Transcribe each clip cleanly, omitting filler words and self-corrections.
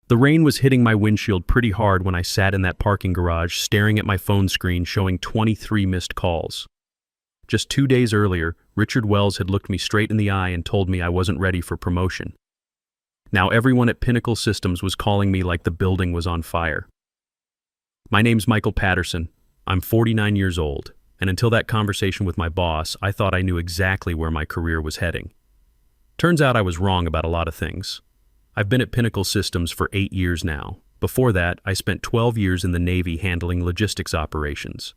The rain was hitting my windshield pretty hard when I sat in that parking garage staring at my phone screen showing 23 missed calls. Just 2 days earlier, Richard Wells had looked me straight in the eye and told me I wasn't ready for promotion. Now everyone at Pinnacle Systems was calling me like the building was on fire. My name's Michael Patterson. I'm 49 years old, and until that conversation with my boss, I thought I knew exactly where my career was heading. Turns out I was wrong about a lot of things. I've been at Pinnacle Systems for 8 years now. Before that, I spent 12 years in the Navy handling logistics operations.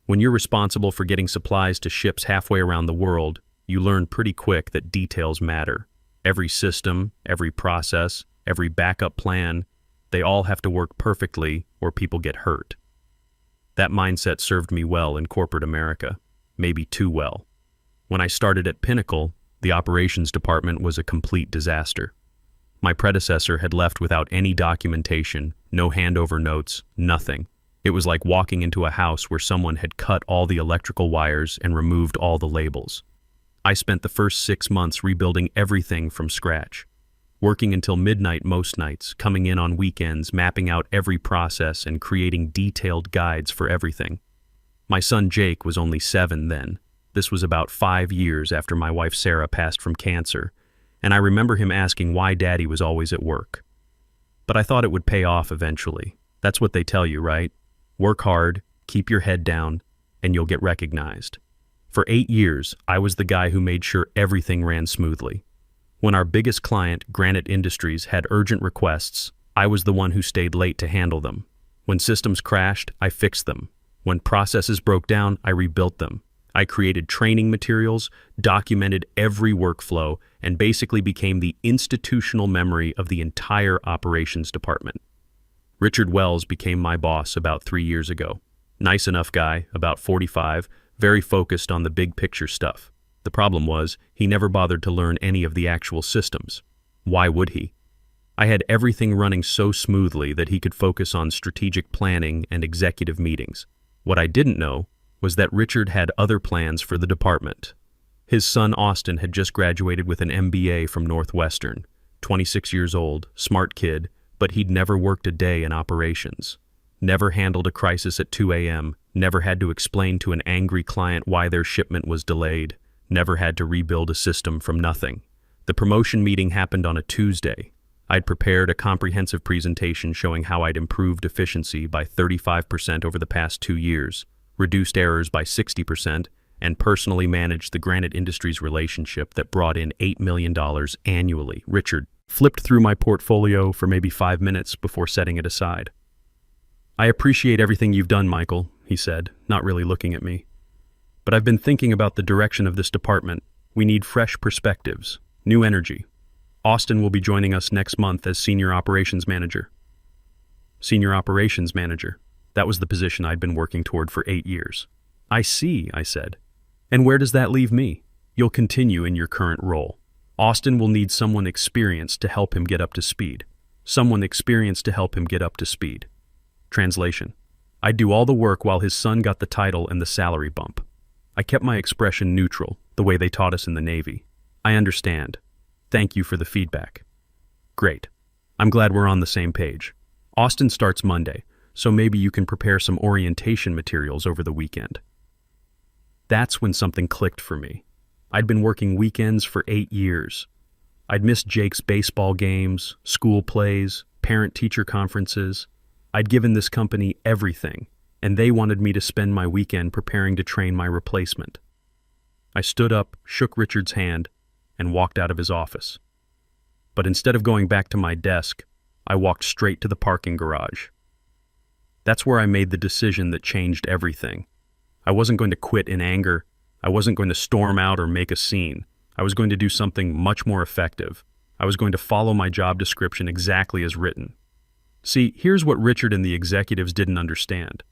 When you're responsible for getting supplies to ships halfway around the world, you learn pretty quick that details matter. Every system, every process, every backup plan, they all have to work perfectly or people get hurt. That mindset served me well in corporate America, maybe too well. When I started at Pinnacle, the operations department was a complete disaster. My predecessor had left without any documentation, no handover notes, nothing. It was like walking into a house where someone had cut all the electrical wires and removed all the labels. I spent the first 6 months rebuilding everything from scratch, working until midnight most nights, coming in on weekends, mapping out every process and creating detailed guides for everything. My son Jake was only 7 then. This was about 5 years after my wife Sarah passed from cancer, and I remember him asking why Daddy was always at work. But I thought it would pay off eventually. That's what they tell you, right? Work hard, keep your head down, and you'll get recognized. For 8 years, I was the guy who made sure everything ran smoothly. When our biggest client, Granite Industries, had urgent requests, I was the one who stayed late to handle them. When systems crashed, I fixed them. When processes broke down, I rebuilt them. I created training materials, documented every workflow, and basically became the institutional memory of the entire operations department. Richard Wells became my boss about 3 years ago. Nice enough guy, about 45, very focused on the big picture stuff. The problem was, he never bothered to learn any of the actual systems. Why would he? I had everything running so smoothly that he could focus on strategic planning and executive meetings. What I didn't know was that Richard had other plans for the department. His son Austin had just graduated with an MBA from Northwestern, 26 years old, smart kid, but he'd never worked a day in operations. Never handled a crisis at 2 a.m., never had to explain to an angry client why their shipment was delayed, never had to rebuild a system from nothing. The promotion meeting happened on a Tuesday. I'd prepared a comprehensive presentation showing how I'd improved efficiency by 35% over the past 2 years, reduced errors by 60%, and personally managed the Granite Industries relationship that brought in $8 million annually. Richard flipped through my portfolio for maybe 5 minutes before setting it aside. "I appreciate everything you've done, Michael," he said, not really looking at me. "But I've been thinking about the direction of this department. We need fresh perspectives, new energy. Austin will be joining us next month as Senior Operations Manager." Senior Operations Manager. That was the position I'd been working toward for 8 years. "I see," I said. "And where does that leave me?" "You'll continue in your current role. Austin will need someone experienced to help him get up to speed. Someone experienced to help him get up to speed." Translation. I'd do all the work while his son got the title and the salary bump. I kept my expression neutral, the way they taught us in the Navy. "I understand. Thank you for the feedback." "Great. I'm glad we're on the same page. Austin starts Monday, so maybe you can prepare some orientation materials over the weekend." That's when something clicked for me. I'd been working weekends for 8 years. I'd missed Jake's baseball games, school plays, parent-teacher conferences. I'd given this company everything, and they wanted me to spend my weekend preparing to train my replacement. I stood up, shook Richard's hand, and walked out of his office. But instead of going back to my desk, I walked straight to the parking garage. That's where I made the decision that changed everything. I wasn't going to quit in anger. I wasn't going to storm out or make a scene. I was going to do something much more effective. I was going to follow my job description exactly as written. See, here's what Richard and the executives didn't understand.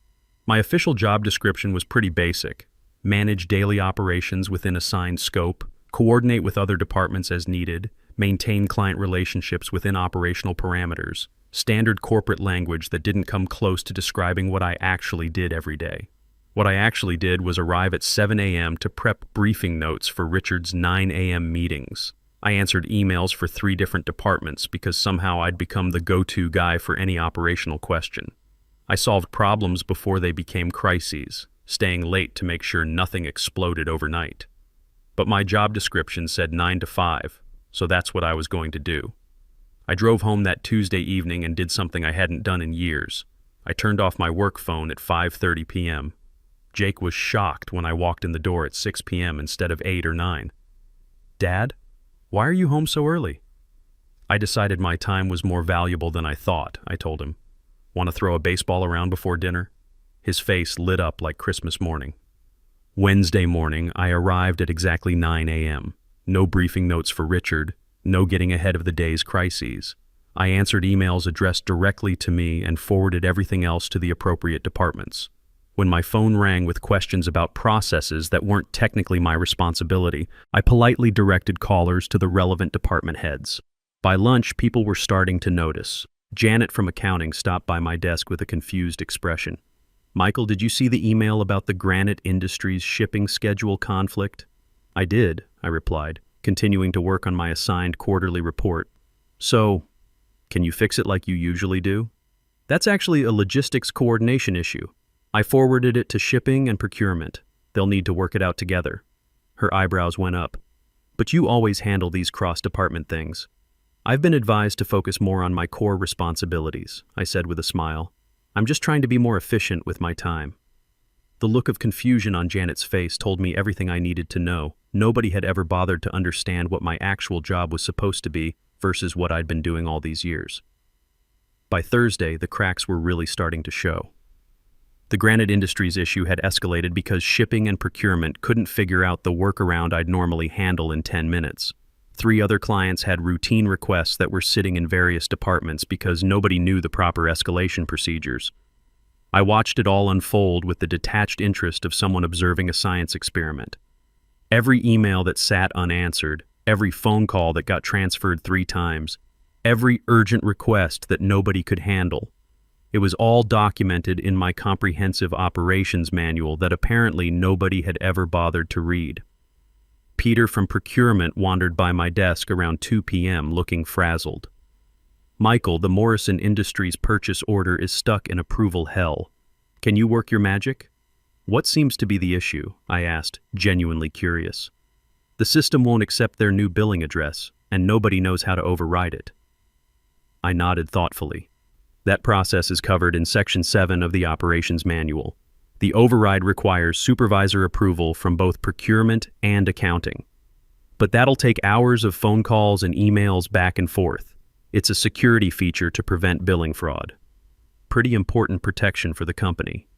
My official job description was pretty basic. Manage daily operations within assigned scope, coordinate with other departments as needed, maintain client relationships within operational parameters, standard corporate language that didn't come close to describing what I actually did every day. What I actually did was arrive at 7 a.m. to prep briefing notes for Richard's 9 a.m. meetings. I answered emails for 3 different departments because somehow I'd become the go-to guy for any operational question. I solved problems before they became crises, staying late to make sure nothing exploded overnight. But my job description said 9 to 5, so that's what I was going to do. I drove home that Tuesday evening and did something I hadn't done in years. I turned off my work phone at 5:30 p.m. Jake was shocked when I walked in the door at 6 p.m. instead of 8 or 9. "Dad, why are you home so early?" "I decided my time was more valuable than I thought," I told him. "Want to throw a baseball around before dinner?" His face lit up like Christmas morning. Wednesday morning, I arrived at exactly 9 a.m. No briefing notes for Richard, no getting ahead of the day's crises. I answered emails addressed directly to me and forwarded everything else to the appropriate departments. When my phone rang with questions about processes that weren't technically my responsibility, I politely directed callers to the relevant department heads. By lunch, people were starting to notice. Janet from accounting stopped by my desk with a confused expression. "Michael, did you see the email about the Granite Industries shipping schedule conflict?" "I did," I replied, continuing to work on my assigned quarterly report. "So, can you fix it like you usually do?" "That's actually a logistics coordination issue. I forwarded it to shipping and procurement. They'll need to work it out together." Her eyebrows went up. "But you always handle these cross-department things." "I've been advised to focus more on my core responsibilities," I said with a smile. "I'm just trying to be more efficient with my time." The look of confusion on Janet's face told me everything I needed to know. Nobody had ever bothered to understand what my actual job was supposed to be versus what I'd been doing all these years. By Thursday, the cracks were really starting to show. The Granite Industries issue had escalated because shipping and procurement couldn't figure out the workaround I'd normally handle in 10 minutes. 3 other clients had routine requests that were sitting in various departments because nobody knew the proper escalation procedures. I watched it all unfold with the detached interest of someone observing a science experiment. Every email that sat unanswered, every phone call that got transferred 3 times, every urgent request that nobody could handle. It was all documented in my comprehensive operations manual that apparently nobody had ever bothered to read. Peter from procurement wandered by my desk around 2 p.m. looking frazzled. "Michael, the Morrison Industries purchase order is stuck in approval hell. Can you work your magic?" "What seems to be the issue?" I asked, genuinely curious. "The system won't accept their new billing address, and nobody knows how to override it." I nodded thoughtfully. That process is covered in Section 7 of the Operations Manual. The override requires supervisor approval from both procurement and accounting. But that'll take hours of phone calls and emails back and forth. It's a security feature to prevent billing fraud. Pretty important protection for the company.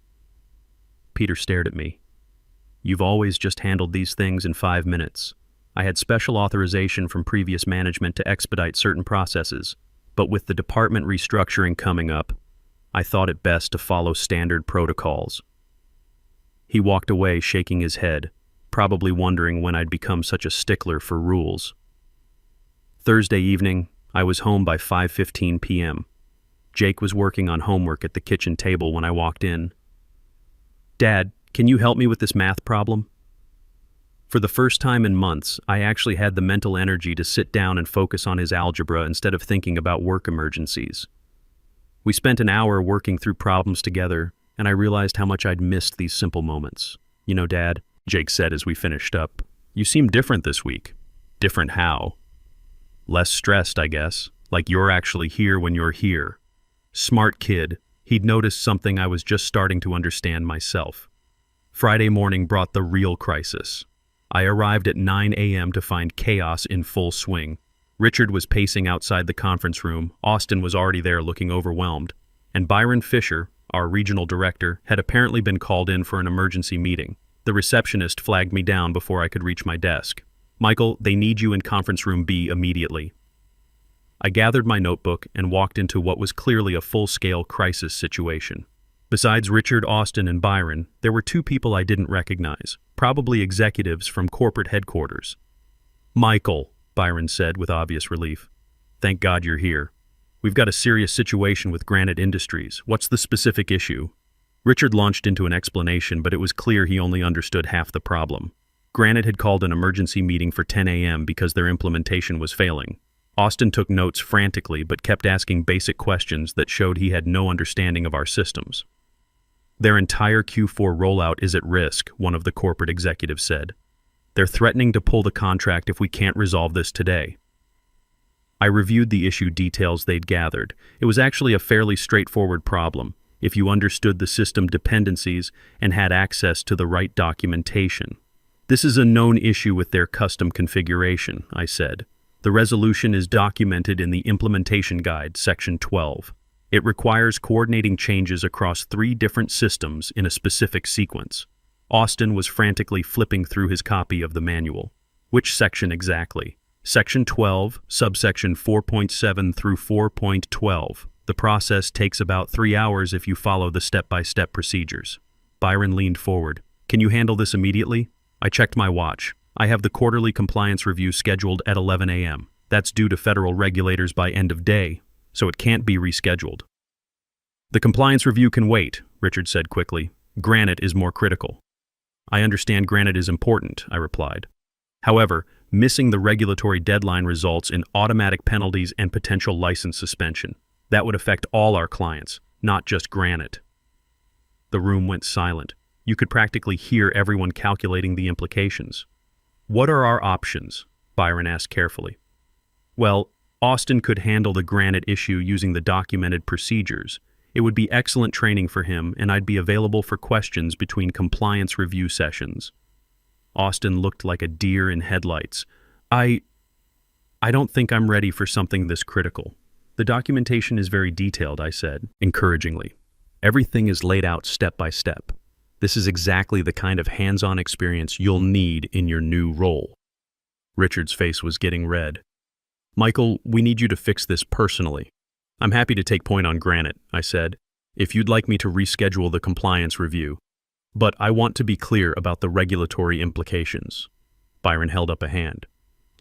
Peter stared at me. "You've always just handled these things in 5 minutes. I had special authorization from previous management to expedite certain processes. But with the department restructuring coming up, I thought it best to follow standard protocols." He walked away shaking his head, probably wondering when I'd become such a stickler for rules. Thursday evening, I was home by 5:15 p.m. Jake was working on homework at the kitchen table when I walked in. "Dad, can you help me with this math problem?" For the first time in months, I actually had the mental energy to sit down and focus on his algebra instead of thinking about work emergencies. We spent an hour working through problems together, and I realized how much I'd missed these simple moments. "You know, Dad," Jake said as we finished up, "you seem different this week." "Different how?" "Less stressed, I guess. Like you're actually here when you're here." Smart kid. He'd noticed something I was just starting to understand myself. Friday morning brought the real crisis. I arrived at 9 a.m. to find chaos in full swing. Richard was pacing outside the conference room, Austin was already there looking overwhelmed, and Byron Fisher, our regional director, had apparently been called in for an emergency meeting. The receptionist flagged me down before I could reach my desk. "Michael, they need you in conference room B immediately." I gathered my notebook and walked into what was clearly a full-scale crisis situation. Besides Richard, Austin, and Byron, there were 2 people I didn't recognize, probably executives from corporate headquarters. "Michael," Byron said with obvious relief. "Thank God you're here. We've got a serious situation with Granite Industries. What's the specific issue?" Richard launched into an explanation, but it was clear he only understood half the problem. Granite had called an emergency meeting for 10 a.m. because their implementation was failing. Austin took notes frantically but kept asking basic questions that showed he had no understanding of our systems. Their entire Q4 rollout is at risk, one of the corporate executives said. They're threatening to pull the contract if we can't resolve this today. I reviewed the issue details they'd gathered. It was actually a fairly straightforward problem, if you understood the system dependencies and had access to the right documentation. This is a known issue with their custom configuration, I said. The resolution is documented in the Implementation Guide, Section 12. It requires coordinating changes across 3 different systems in a specific sequence. Austin was frantically flipping through his copy of the manual. Which section exactly? Section 12, subsection 4.7 through 4.12. The process takes about 3 hours if you follow the step-by-step procedures. Byron leaned forward. Can you handle this immediately? I checked my watch. I have the quarterly compliance review scheduled at 11 a.m. That's due to federal regulators by end of day, so it can't be rescheduled. The compliance review can wait, Richard said quickly. Granite is more critical. I understand Granite is important, I replied. However, missing the regulatory deadline results in automatic penalties and potential license suspension. That would affect all our clients, not just Granite. The room went silent. You could practically hear everyone calculating the implications. What are our options? Byron asked carefully. Well, Austin could handle the Granite issue using the documented procedures. It would be excellent training for him, and I'd be available for questions between compliance review sessions. Austin looked like a deer in headlights. I don't think I'm ready for something this critical. The documentation is very detailed, I said, encouragingly. Everything is laid out step by step. This is exactly the kind of hands-on experience you'll need in your new role. Richard's face was getting red. Michael, we need you to fix this personally. I'm happy to take point on Granite, I said, if you'd like me to reschedule the compliance review. But I want to be clear about the regulatory implications. Byron held up a hand.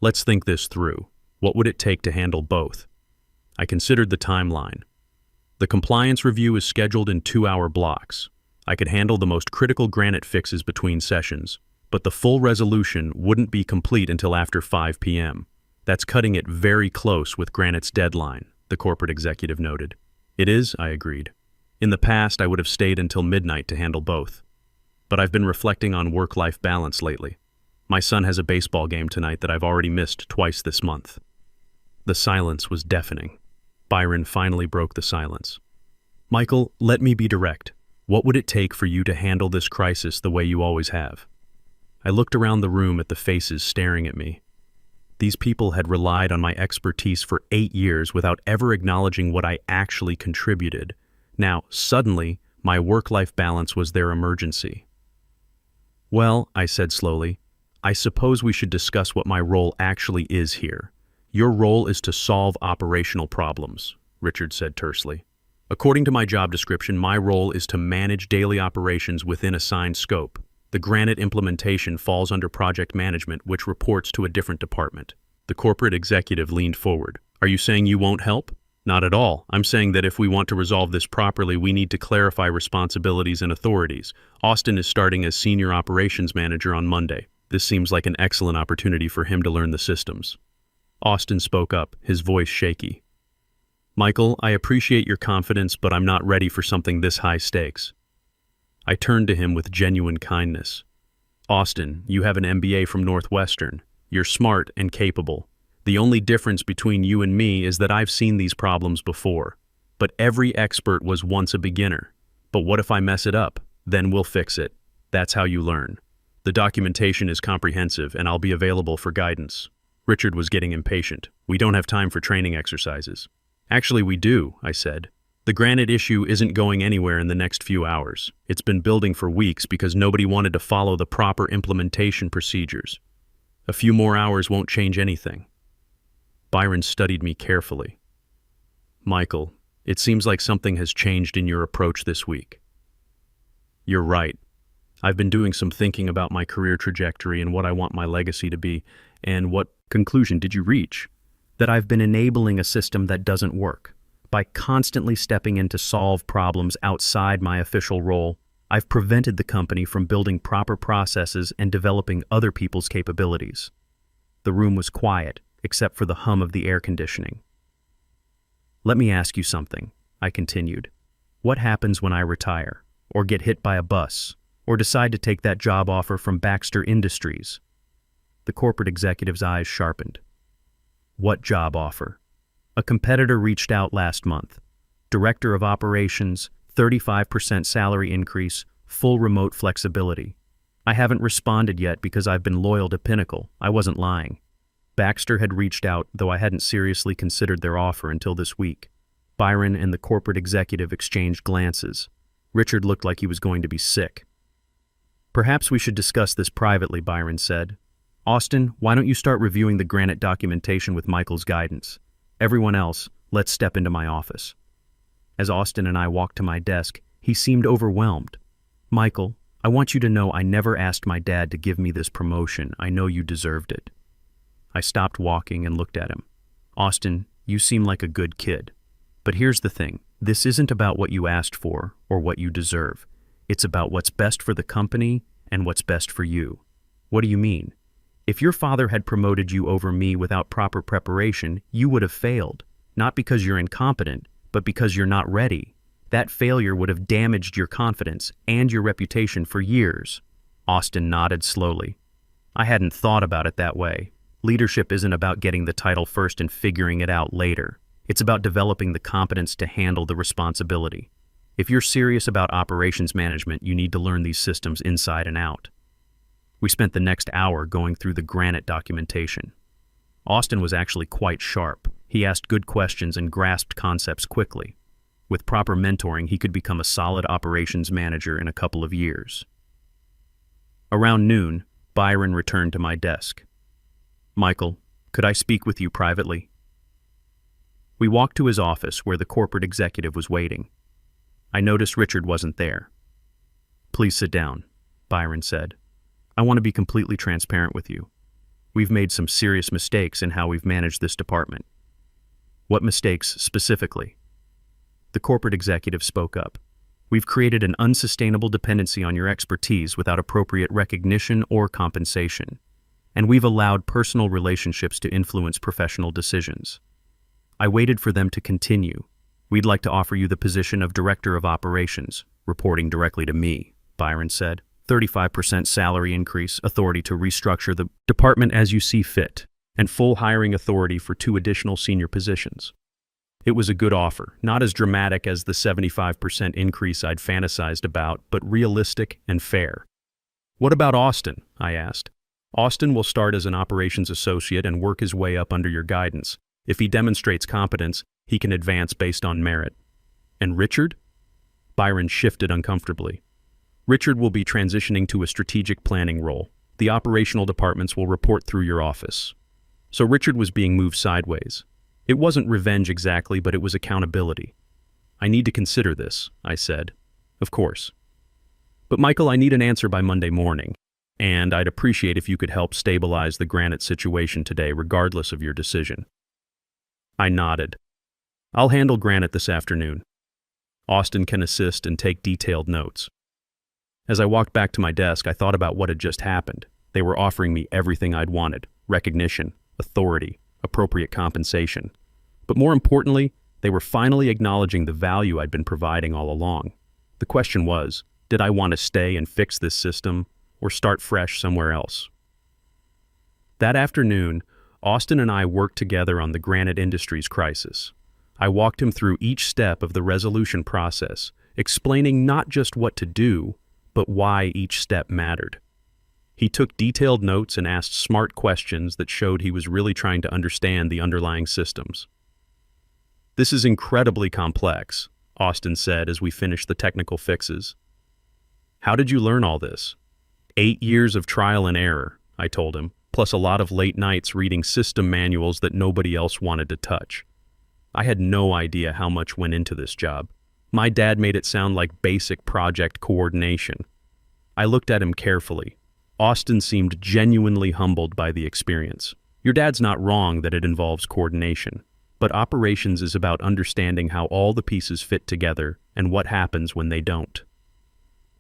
Let's think this through. What would it take to handle both? I considered the timeline. The compliance review is scheduled in 2-hour blocks. I could handle the most critical Granite fixes between sessions, but the full resolution wouldn't be complete until after 5 p.m. That's cutting it very close with Granite's deadline, the corporate executive noted. It is, I agreed. In the past, I would have stayed until midnight to handle both. But I've been reflecting on work-life balance lately. My son has a baseball game tonight that I've already missed twice this month. The silence was deafening. Byron finally broke the silence. Michael, let me be direct. What would it take for you to handle this crisis the way you always have? I looked around the room at the faces staring at me. These people had relied on my expertise for 8 years without ever acknowledging what I actually contributed. Now, suddenly, my work-life balance was their emergency. Well, I said slowly, I suppose we should discuss what my role actually is here. Your role is to solve operational problems, Richard said tersely. According to my job description, my role is to manage daily operations within assigned scope. The Granite implementation falls under project management, which reports to a different department. The corporate executive leaned forward. Are you saying you won't help? Not at all. I'm saying that if we want to resolve this properly, we need to clarify responsibilities and authorities. Austin is starting as senior operations manager on Monday. This seems like an excellent opportunity for him to learn the systems. Austin spoke up, his voice shaky. Michael, I appreciate your confidence, but I'm not ready for something this high stakes. I turned to him with genuine kindness. Austin, you have an MBA from Northwestern. You're smart and capable. The only difference between you and me is that I've seen these problems before. But every expert was once a beginner. But what if I mess it up? Then we'll fix it. That's how you learn. The documentation is comprehensive, and I'll be available for guidance. Richard was getting impatient. We don't have time for training exercises. Actually, we do, I said. The Granite issue isn't going anywhere in the next few hours. It's been building for weeks because nobody wanted to follow the proper implementation procedures. A few more hours won't change anything. Byron studied me carefully. Michael, it seems like something has changed in your approach this week. You're right. I've been doing some thinking about my career trajectory and what I want my legacy to be. And what conclusion did you reach? That I've been enabling a system that doesn't work. By constantly stepping in to solve problems outside my official role, I've prevented the company from building proper processes and developing other people's capabilities. The room was quiet, except for the hum of the air conditioning. Let me ask you something, I continued. What happens when I retire, or get hit by a bus, or decide to take that job offer from Baxter Industries? The corporate executive's eyes sharpened. What job offer? A competitor reached out last month. Director of Operations, 35% salary increase, full remote flexibility. I haven't responded yet because I've been loyal to Pinnacle. I wasn't lying. Baxter had reached out, though I hadn't seriously considered their offer until this week. Byron and the corporate executive exchanged glances. Richard looked like he was going to be sick. Perhaps we should discuss this privately, Byron said. Austin, why don't you start reviewing the Granite documentation with Michael's guidance? Everyone else, let's step into my office. As Austin and I walked to my desk, he seemed overwhelmed. Michael, I want you to know I never asked my dad to give me this promotion. I know you deserved it. I stopped walking and looked at him. Austin, you seem like a good kid. But here's the thing. This isn't about what you asked for or what you deserve. It's about what's best for the company and what's best for you. What do you mean? If your father had promoted you over me without proper preparation, you would have failed. Not because you're incompetent, but because you're not ready. That failure would have damaged your confidence and your reputation for years. Austin nodded slowly. I hadn't thought about it that way. Leadership isn't about getting the title first and figuring it out later. It's about developing the competence to handle the responsibility. If you're serious about operations management, you need to learn these systems inside and out. We spent the next hour going through the Granite documentation. Austin was actually quite sharp. He asked good questions and grasped concepts quickly. With proper mentoring, he could become a solid operations manager in a couple of years. Around noon, Byron returned to my desk. Michael, could I speak with you privately? We walked to his office where the corporate executive was waiting. I noticed Richard wasn't there. Please sit down, Byron said. I want to be completely transparent with you. We've made some serious mistakes in how we've managed this department. What mistakes specifically? The corporate executive spoke up. We've created an unsustainable dependency on your expertise without appropriate recognition or compensation. And we've allowed personal relationships to influence professional decisions. I waited for them to continue. We'd like to offer you the position of Director of Operations, reporting directly to me, Byron said. 35% salary increase, authority to restructure the department as you see fit, and full hiring authority for 2 additional senior positions. It was a good offer, not as dramatic as the 75% increase I'd fantasized about, but realistic and fair. What about Austin? I asked. Austin will start as an operations associate and work his way up under your guidance. If he demonstrates competence, he can advance based on merit. And Richard? Byron shifted uncomfortably. Richard will be transitioning to a strategic planning role. The operational departments will report through your office. So Richard was being moved sideways. It wasn't revenge exactly, but it was accountability. I need to consider this, I said. Of course. But Michael, I need an answer by Monday morning, and I'd appreciate if you could help stabilize the Granite situation today, regardless of your decision. I nodded. I'll handle Granite this afternoon. Austin can assist and take detailed notes. As I walked back to my desk, I thought about what had just happened. They were offering me everything I'd wanted: recognition, authority, appropriate compensation. But more importantly, they were finally acknowledging the value I'd been providing all along. The question was, did I want to stay and fix this system, or start fresh somewhere else? That afternoon, Austin and I worked together on the Granite Industries crisis. I walked him through each step of the resolution process, explaining not just what to do, but why each step mattered. He took detailed notes and asked smart questions that showed he was really trying to understand the underlying systems. This is incredibly complex, Austin said as we finished the technical fixes. How did you learn all this? 8 years of trial and error, I told him, plus a lot of late nights reading system manuals that nobody else wanted to touch. I had no idea how much went into this job. My dad made it sound like basic project coordination. I looked at him carefully. Austin seemed genuinely humbled by the experience. Your dad's not wrong that it involves coordination, but operations is about understanding how all the pieces fit together and what happens when they don't.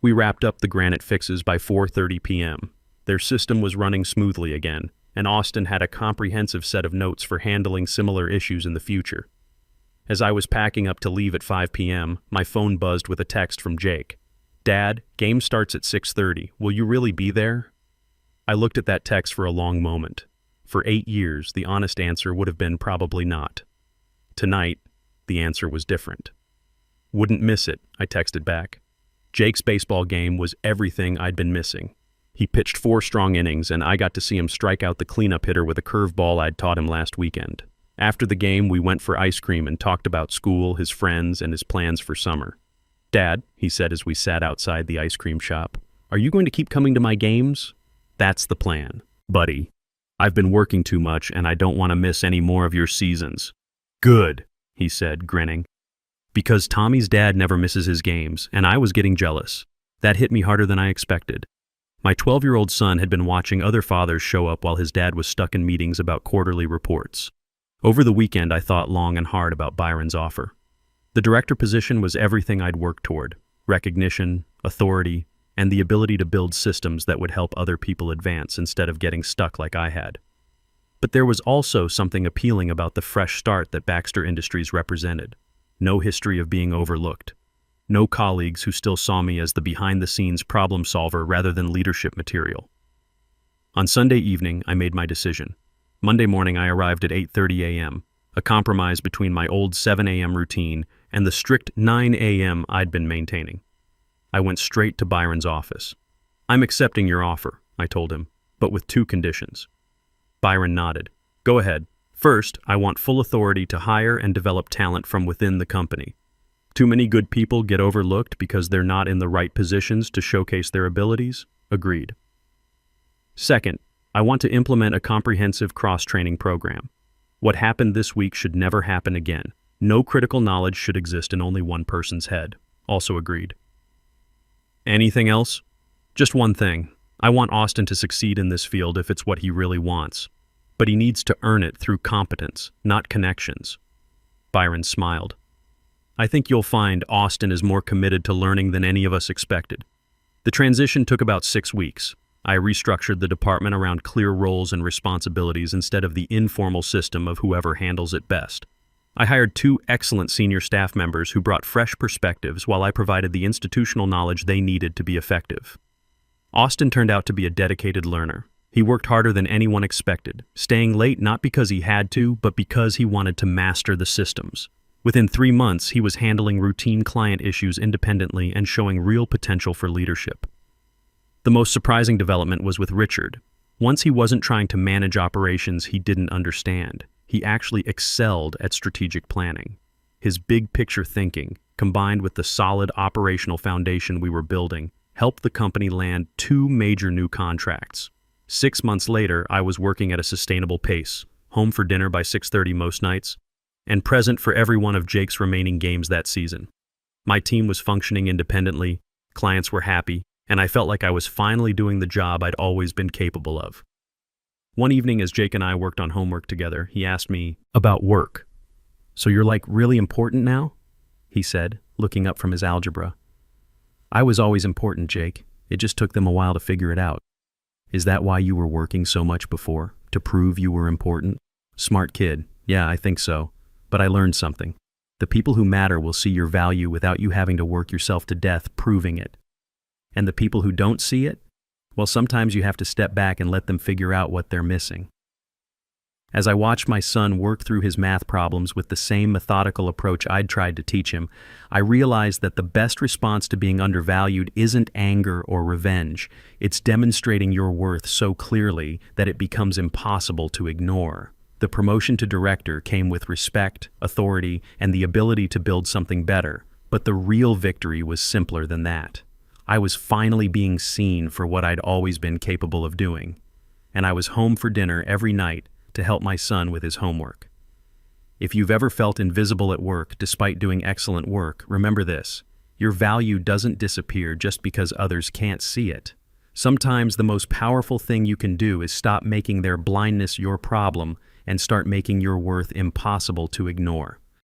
We wrapped up the granite fixes by 4:30 p.m. Their system was running smoothly again, and Austin had a comprehensive set of notes for handling similar issues in the future. As I was packing up to leave at 5 p.m., my phone buzzed with a text from Jake. "Dad, game starts at 6:30. Will you really be there?" I looked at that text for a long moment. For 8 years, the honest answer would have been probably not. Tonight, the answer was different. "Wouldn't miss it," I texted back. Jake's baseball game was everything I'd been missing. He pitched 4 strong innings, and I got to see him strike out the cleanup hitter with a curveball I'd taught him last weekend. After the game, we went for ice cream and talked about school, his friends, and his plans for summer. "Dad," he said as we sat outside the ice cream shop, "are you going to keep coming to my games?" "That's the plan, buddy. I've been working too much, and I don't want to miss any more of your seasons." "Good," he said, grinning. Because Tommy's dad never misses his games, and I was getting jealous. That hit me harder than I expected. My 12-year-old son had been watching other fathers show up while his dad was stuck in meetings about quarterly reports. Over the weekend, I thought long and hard about Byron's offer. The director position was everything I'd worked toward: recognition, authority, and the ability to build systems that would help other people advance instead of getting stuck like I had. But there was also something appealing about the fresh start that Baxter Industries represented. No history of being overlooked. No colleagues who still saw me as the behind-the-scenes problem solver rather than leadership material. On Sunday evening, I made my decision. Monday morning, I arrived at 8:30 a.m., a compromise between my old 7 a.m. routine and the strict 9 a.m. I'd been maintaining. I went straight to Byron's office. "I'm accepting your offer," I told him, "but with 2 conditions. Byron nodded. "Go ahead. First, I want full authority to hire and develop talent from within the company. Too many good people get overlooked because they're not in the right positions to showcase their abilities." Agreed. Second, I want to implement a comprehensive cross-training program. What happened this week should never happen again. No critical knowledge should exist in only one person's head. Also agreed. "Anything else?" "Just one thing. I want Austin to succeed in this field if it's what he really wants. But he needs to earn it through competence, not connections." Byron smiled. "I think you'll find Austin is more committed to learning than any of us expected." The transition took about 6 weeks. I restructured the department around clear roles and responsibilities instead of the informal system of whoever handles it best. I hired 2 excellent senior staff members who brought fresh perspectives while I provided the institutional knowledge they needed to be effective. Austin turned out to be a dedicated learner. He worked harder than anyone expected, staying late not because he had to, but because he wanted to master the systems. Within 3 months, he was handling routine client issues independently and showing real potential for leadership. The most surprising development was with Richard. Once he wasn't trying to manage operations he didn't understand. He actually excelled at strategic planning. His big picture thinking, combined with the solid operational foundation we were building, helped the company land 2 major new contracts. 6 months later, I was working at a sustainable pace, home for dinner by 6:30 most nights, and present for every one of Jake's remaining games that season. My team was functioning independently, clients were happy, and I felt like I was finally doing the job I'd always been capable of. One evening as Jake and I worked on homework together, he asked me about work. "So you're like really important now?" he said, looking up from his algebra. "I was always important, Jake. It just took them a while to figure it out." "Is that why you were working so much before? To prove you were important?" "Smart kid. Yeah, I think so. But I learned something. The people who matter will see your value without you having to work yourself to death proving it. And the people who don't see it? Well, sometimes you have to step back and let them figure out what they're missing." As I watched my son work through his math problems with the same methodical approach I'd tried to teach him, I realized that the best response to being undervalued isn't anger or revenge. It's demonstrating your worth so clearly that it becomes impossible to ignore. The promotion to director came with respect, authority, and the ability to build something better, but the real victory was simpler than that. I was finally being seen for what I'd always been capable of doing, and I was home for dinner every night to help my son with his homework. If you've ever felt invisible at work despite doing excellent work, remember this: your value doesn't disappear just because others can't see it. Sometimes the most powerful thing you can do is stop making their blindness your problem and start making your worth impossible to ignore.